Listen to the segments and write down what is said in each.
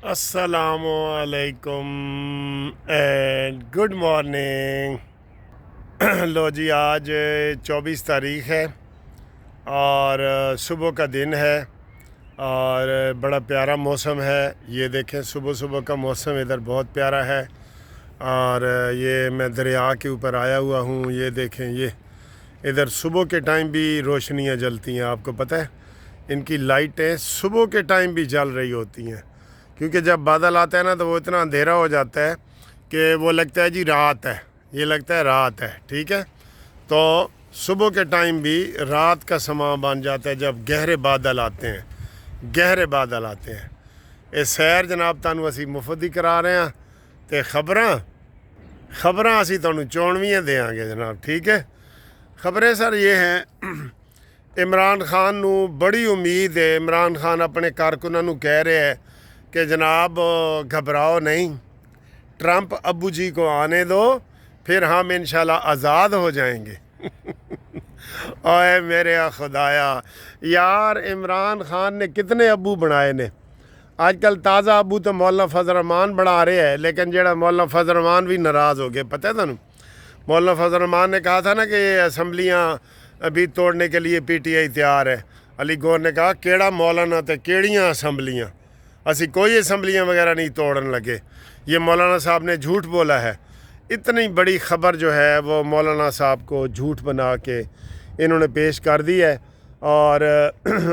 السلام علیکم and good morning. لو جی، آج 24 تاریخ ہے اور صبح کا دن ہے اور بڑا پیارا موسم ہے. یہ دیکھیں صبح صبح کا موسم ادھر بہت پیارا ہے اور یہ میں دریا کے اوپر آیا ہوا ہوں. یہ دیکھیں، یہ ادھر صبح کے ٹائم بھی روشنیاں جلتی ہیں. آپ کو پتہ ہے ان کی لائٹیں صبح کے ٹائم بھی جل رہی ہوتی ہیں، کیونکہ جب بادل آتا ہے نا تو وہ اتنا اندھیرا ہو جاتا ہے کہ وہ لگتا ہے جی رات ہے، یہ لگتا ہے رات ہے. ٹھیک ہے، تو صبح کے ٹائم بھی رات کا سماں بن جاتا ہے جب گہرے بادل آتے ہیں. گہرے بادل آتے ہیں. یہ سیر جناب تانوں اسی مفت ہی کرا رہے ہیں تے خبراں اسی تانوں 94 دیاں گے جناب. ٹھیک ہے، خبریں سر یہ ہیں، عمران خان نو بڑی امید ہے. عمران خان اپنے کارکنوں نو کہہ رہے ہے کہ جناب گھبراؤ نہیں، ٹرمپ ابو جی کو آنے دو، پھر ہم انشاءاللہ آزاد ہو جائیں گے. اوے میرے خدایا، یار عمران خان نے کتنے ابو بنائے نے. آج کل تازہ ابو تو مولانا فضل الرحمان بنا رہے ہیں، لیکن جڑا مولانا فضل الرحمان بھی ناراض ہو گئے. پتہ ہے تمہیں مولانا فضل الرحمان نے کہا تھا نا کہ یہ اسمبلیاں ابھی توڑنے کے لیے پی ٹی آئی تیار ہے. علی گور نے کہا کیڑا مولانا تے کیڑیاں اسمبلیاں، اسی کوئی اسمبلیاں وغیرہ نہیں توڑن لگے. یہ مولانا صاحب نے جھوٹ بولا ہے. اتنی بڑی خبر جو ہے وہ مولانا صاحب کو جھوٹ بنا کے انہوں نے پیش کر دی ہے، اور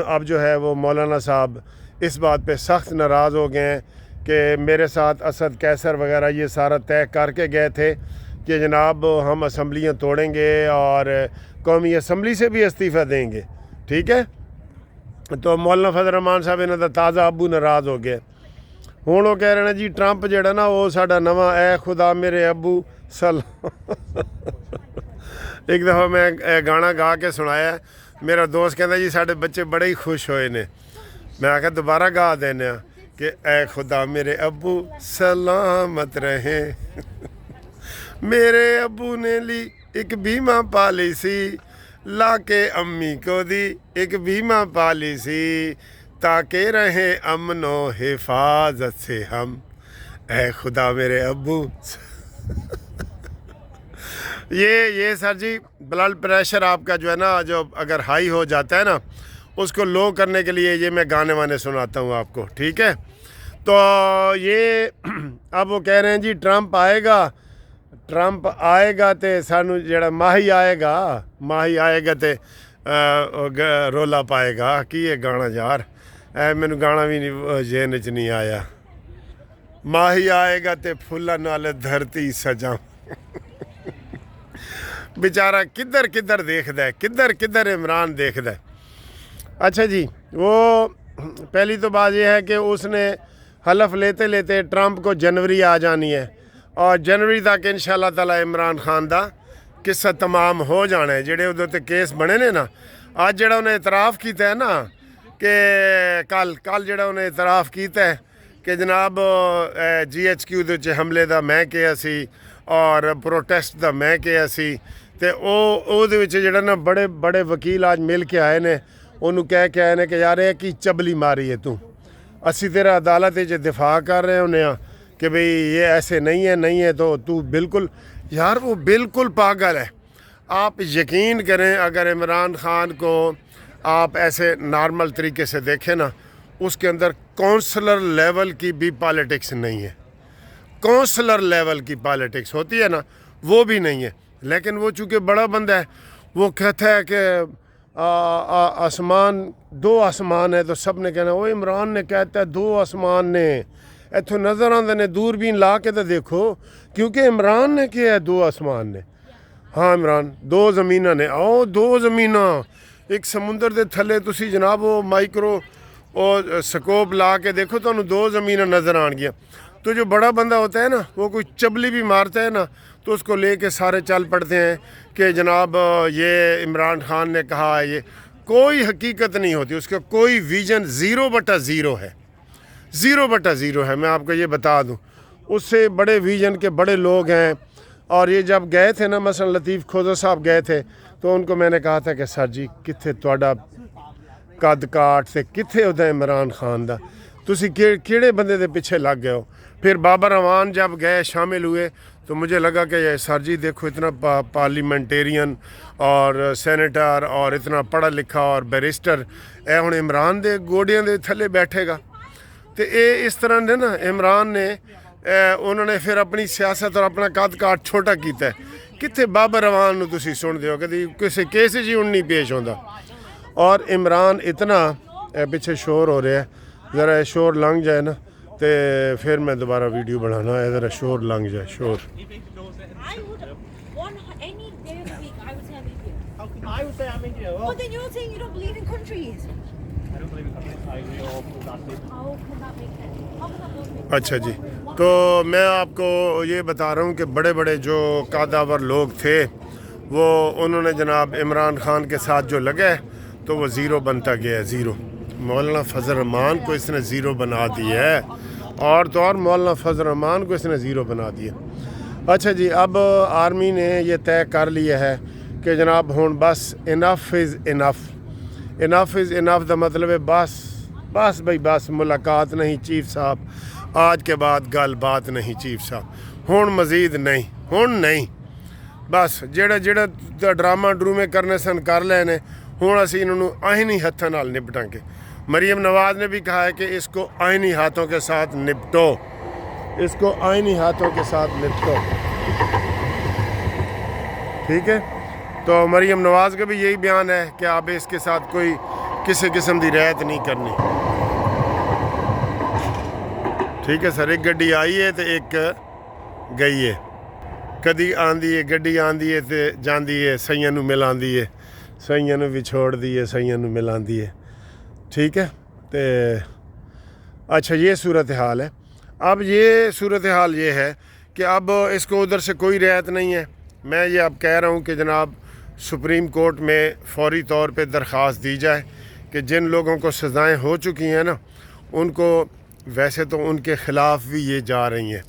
اب جو ہے وہ مولانا صاحب اس بات پہ سخت ناراض ہو گئے ہیں کہ میرے ساتھ اسد کیسر وغیرہ یہ سارا طے کر کے گئے تھے کہ جناب ہم اسمبلیاں توڑیں گے اور قومی اسمبلی سے بھی استعفیٰ دیں گے. ٹھیک ہے، تو مولانا فضل الرحمان صاحب انہوں کا تازہ ابو ناراض ہو گئے. ہوں وہ کہہ رہے ہیں جی ٹرمپ جہا نا وہ ساڈا نواں اے خدا میرے ابو ایک دفعہ میں گانا گا کے سنایا، میرا دوست کہتا جی ساڈے بچے بڑے ہی خوش ہوئے نے. میں آخیا دوبارہ گا دینا کہ اے خدا میرے ابو سلامت رہیں. میرے ابو نے لی ایک بیمہ پالیسی، لا کے امی کو دی ایک بیمہ پالیسی، تاکہ رہیں امن و حفاظت سے ہم. اے خدا میرے ابو. یہ سر جی بلڈ پریشر آپ کا جو ہے نا، جو اگر ہائی ہو جاتا ہے نا، اس کو لو کرنے کے لیے یہ میں گانے وانے سناتا ہوں آپ کو. ٹھیک ہے، تو یہ اب وہ کہہ رہے ہیں جی ٹرمپ آئے گا تے سانو جڑا ماہی آئے گا تے رولا پائے گا. کی یہ گانا یار مینو گانا بھی نہیں ذہن وچ نہیں آیا. ماہی آئے گا تے پھلا نال دھرتی سجاں. بیچارہ کدھر دیکھدا ہے، کدھر عمران دیکھدا ہے. اچھا جی، وہ پہلی تو بات یہ ہے کہ اس نے حلف لیتے ٹرمپ کو جنوری آ جانی ہے، اور جنوری تک انشاءاللہ تعالی عمران خان دا قصہ تمام ہو جانا ہے. جڑے ادھر تے کیس بنے نے نا، آج جڑا انہیں اعتراف کیتا ہے نا کہ کل جڑا انہیں اعتراف کیتا ہے کہ جناب GHQ دے وچ حملے دا میں کیا سی اور پروٹیسٹ دا میں کیا سی، تے او دے وچ جڑا نا بڑے وکیل آج مل کے آئے نے، انہوں کہہ کے آئے نے کہ یار یہ کی چبلی ماری ہے تو، اسی تیرا عدالت وچ دفاع کر رہے ہونے ہاں کہ بھئی یہ ایسے نہیں ہے تو بالکل یار وہ بالکل پاگل ہے. آپ یقین کریں اگر عمران خان کو آپ ایسے نارمل طریقے سے دیکھیں نا، اس کے اندر کونسلر لیول کی بھی پالیٹکس نہیں ہے. کونسلر لیول کی پالیٹکس ہوتی ہے نا، وہ بھی نہیں ہے. لیکن وہ چونکہ بڑا بندہ ہے، وہ کہتا ہے کہ دو آسمان ہے، تو سب نے کہنا وہ عمران نے کہتا ہے 2 آسمان نے، ایتھوں نظر آندے نے دوربین لا کے تو دیکھو، کیونکہ عمران نے کیا ہے 2 آسمان نے. ہاں عمران 2 زمیناں نے، 2 زمیناں ایک سمندر دے تھلے تسی جناب وہ مائکرو اور سکوپ لا کے دیکھو تو 2 زمیناں نظر آن گیا. تو جو بڑا بندہ ہوتا ہے نا، وہ کوئی چبلی بھی مارتا ہے نا تو اس کو لے کے سارے چل پڑتے ہیں کہ جناب یہ عمران خان نے کہا ہے. یہ کوئی حقیقت نہیں ہوتی، اس کا کوئی ویژن 0/0 ہے. 0/0 ہے. میں آپ کو یہ بتا دوں، اس سے بڑے ویژن کے بڑے لوگ ہیں. اور یہ جب گئے تھے نا، مثلا لطیف کھوزر صاحب گئے تھے تو ان کو میں نے کہا تھا کہ سر جی کتھے تہاڈا قد کاٹ سے کتھے ہوتا ہے عمران خان دا. तुसी केड़े बंदे दे पीछे लग गए हो। फिर बाबर अवान जब गए शामिल हुए तो मुझे लगा कि ये सर जी देखो इतना पार्लियामेंटेरियन और सेनेटर और इतना पढ़ा लिखा और बैरिस्टर ए हुण इमरान दे गोडियां दे थल्ले बैठेगा। तो ये इस तरह ने ना इमरान ने उन्होंने फिर अपनी सियासत और अपना कद काट छोटा किया है। कितने बाबर अवान नूं तुसीं सुणदे हो कदी किसी केस च ही हुण नहीं पेश होंदा। और इमरान इतना पिछे शोर हो रहा है, ज़रा शोर लंघ जाए ना तो फिर मैं दोबारा वीडियो बनाना है, ज़रा शोर लंघ जाए शोर। I would any day of the week I would say I'm Indian. How can I would say I'm Indian? Well, But then you're saying you don't believe in countries. I don't believe in countries. I agree all with that statement. How can that make sense? How can that both make sense? अच्छा जी, तो मैं आपको ये बता रहा हूँ कि बड़े बड़े जो कादावर लोग थे वो उन्होंने जनाब इमरान खान के साथ जो लगे तो वो ज़ीरो बनता गया, ज़ीरो। मौलाना फजल रहमान को इसने ज़ीरो बना दिया है, और तो और मौलाना फजल रहमान को इसने ज़ीरो बना दिया। अच्छा जी, अब आर्मी ने ये तय कर लिया है कि जनाब हुण बस enough is enough. Enough is enough का मतलब है बस बस भाई बस, मुलाकात नहीं चीफ साहब, आज के बाद गल बात नहीं चीफ साहब, हुण मज़ीद नहीं, हुण नहीं, बस जेड़ा जेड़ा ड्रामा ड्रूमे करने सन कर लेने, हुण असीं इन्होंने आइनी हत्थां नाल निपटांगे। मरीम नवाज़ ने भी कहा है कि इसको आइनी हाथों के साथ निपटो, इसको आइनी हाथों के साथ निपटो, ठीक है। तो मरीम नवाज़ का भी यही बयान है कि आप इसके साथ कोई किसी किस्म की रियायत नहीं करनी, ठीक है सर। एक गड्डी आई है तो एक गई है, कदी आंदी है गड्डी आंदी है तो जाती है, सईयां नूं मिलांदी है, सईयां नूं विछोड़दी है, सईयां नूं मिलांदी है, ठीक है। तो अच्छा ये सूरत हाल है। अब ये सूरत हाल ये है कि अब इसको उधर से कोई रियायत नहीं है। मैं ये अब कह रहा हूँ कि जनाब सुप्रीम कोर्ट में फौरी तौर पे दरख्वास्त दी जाए कि जिन लोगों को सज़ाएँ हो चुकी हैं ना, उनको वैसे तो उनके ख़िलाफ़ भी ये जा रही हैं,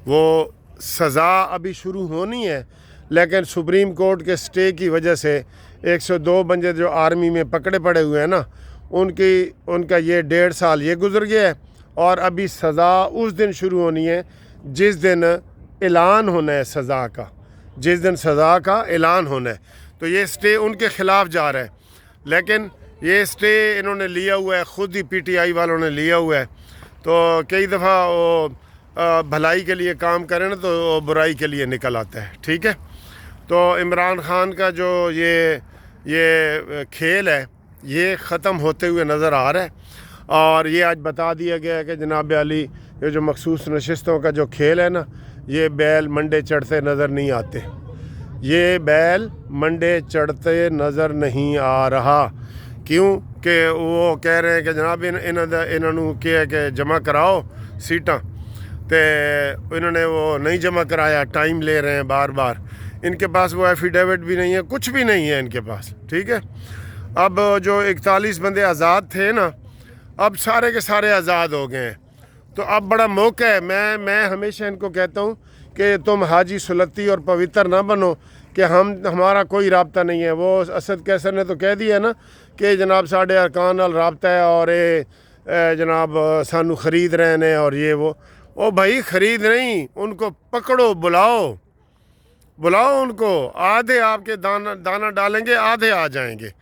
वो सज़ा अभी शुरू होनी है, लेकिन सुप्रीम कोर्ट के स्टे की वजह से 102 बंदे जो आर्मी में पकड़े पड़े हुए हैं ना, उनका ये 1.5 साल ये गुजर गया है, और अभी सज़ा उस दिन शुरू होनी है जिस दिन ऐलान होना है सज़ा का, जिस दिन सज़ा का ऐलान होना है। तो ये स्टे उनके ख़िलाफ़ जा रहा है, लेकिन ये स्टे इन्होंने लिया हुआ है, ख़ुद ही PTI वालों ने लिया हुआ है। तो कई दफ़ा वो भलाई के लिए काम करें ना तो वो बुराई के लिए निकल आता है, ठीक है। तो इमरान खान का जो ये खेल है ये ख़त्म होते हुए नज़र आ रहा है, और ये आज बता दिया गया है कि जनाब अली ये जो मखसूस नशिस्तों का जो खेल है ना, ये बैल मंडे चढ़ते नज़र नहीं आते, ये बैल मंडे चढ़ते नज़र नहीं आ रहा। क्यों कि वो कह रहे हैं कि जनाब इन्होंने क्या है कि जमा कराओ सीटां, तो इन्होंने वो नहीं जमा कराया, टाइम ले रहे हैं बार बार, इनके पास वो एफिडेविट भी नहीं है, कुछ भी नहीं है इनके पास, ठीक है। अब जो 41 बंदे आज़ाद थे ना, अब सारे के सारे आज़ाद हो गए हैं। तो अब बड़ा मौका है, मैं हमेशा इनको कहता हूँ कि तुम हाजी सुलती और पवित्र ना बनो कि हमारा कोई रबता नहीं है। वो असद कैसर ने तो कह दिया ना कि जनाब साढ़े अरकान नाल रबता है और ये जनाब सानू ख़रीद रहे हैं और ये वो भाई ख़रीद नहीं, उनको पकड़ो, बुलाओ उनको, आधे आपके दाना डालेंगे, आधे आ जाएंगे।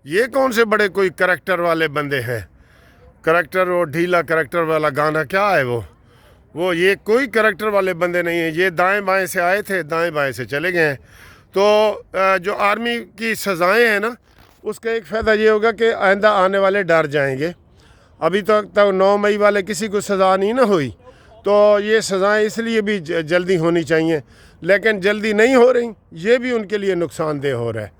ये कौन से बड़े कोई करैक्टर वाले बंदे हैं, करैक्टर वो ढीला करैक्टर वाला गाना क्या है वो ये कोई करैक्टर वाले बंदे नहीं हैं। ये दाएं बाएं से आए थे, दाएं बाएं से चले गए हैं। तो जो आर्मी की सज़ाएं हैं ना, उसका एक फ़ायदा ये होगा कि आइंदा आने वाले डर जाएंगे। अभी तक 9 मई वाले किसी को सज़ा नहीं ना हुई, तो ये सज़ाएं इसलिए भी जल्दी होनी चाहिए, लेकिन जल्दी नहीं हो रही, ये भी उनके लिए नुकसानदेह हो रहा है,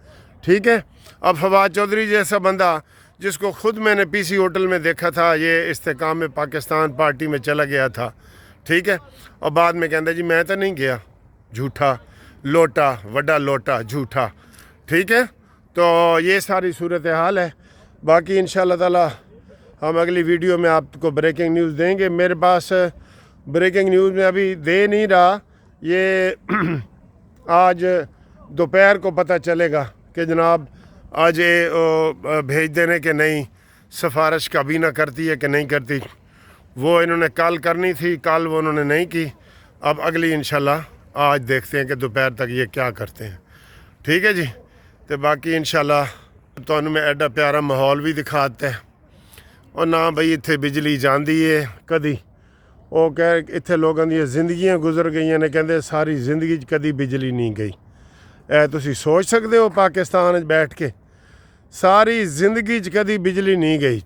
ठीक है। अब फवाद चौधरी जैसा बंदा जिसको ख़ुद मैंने PC होटल में देखा था, ये इस्तेकाम में पाकिस्तान पार्टी में चला गया था, ठीक है, और बाद में कहता जी मैं तो नहीं गया, झूठा लोटा, वड्डा लोटा, झूठा, ठीक है। तो ये सारी सूरत हाल है। बाकी इंशाअल्लाह ताला हम अगली वीडियो में आपको ब्रेकिंग न्यूज़ देंगे। मेरे पास ब्रेकिंग न्यूज़ में अभी दे नहीं रहा, ये आज दोपहर को पता चलेगा कि जनाब आज ये भेज देने के नहीं, सिफारिश काबीना करती है कि नहीं करती। वो इन्होंने कल करनी थी, कल वो उन्होंने नहीं की। अब अगली इंशाल्लाह आज देखते हैं कि दोपहर तक ये क्या करते हैं। ठीक है जी। तो बाकी इंशाल्लाह तुहानू मैं एडा प्यारा माहौल भी दिखाता है। और ना बई इत्थे बिजली जाती है कदी, वो कह इत्थे लोगों दी जिंदगियां गुजर गई ने, कहते सारी जिंदगी कदी बिजली नहीं गई। ए तुसी सोच सकते हो पाकिस्तान बैठ के सारी जिंदगी कदी बिजली नहीं गई।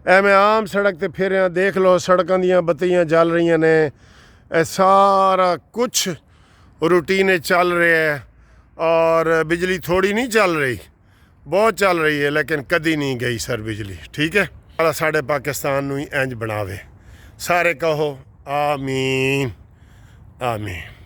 ए मैं आम सड़क ते फिर देख लो, सड़कों दियां बत्तियां जल रही ने, ए सारा कुछ रूटीन चल रहा है। और बिजली थोड़ी नहीं चल रही, बहुत चल रही है, लेकिन कदी नहीं गई सर बिजली। ठीक है, साढ़े पाकिस्तान नूं ही इंज बनावे। सारे कहो आमीन आमीन।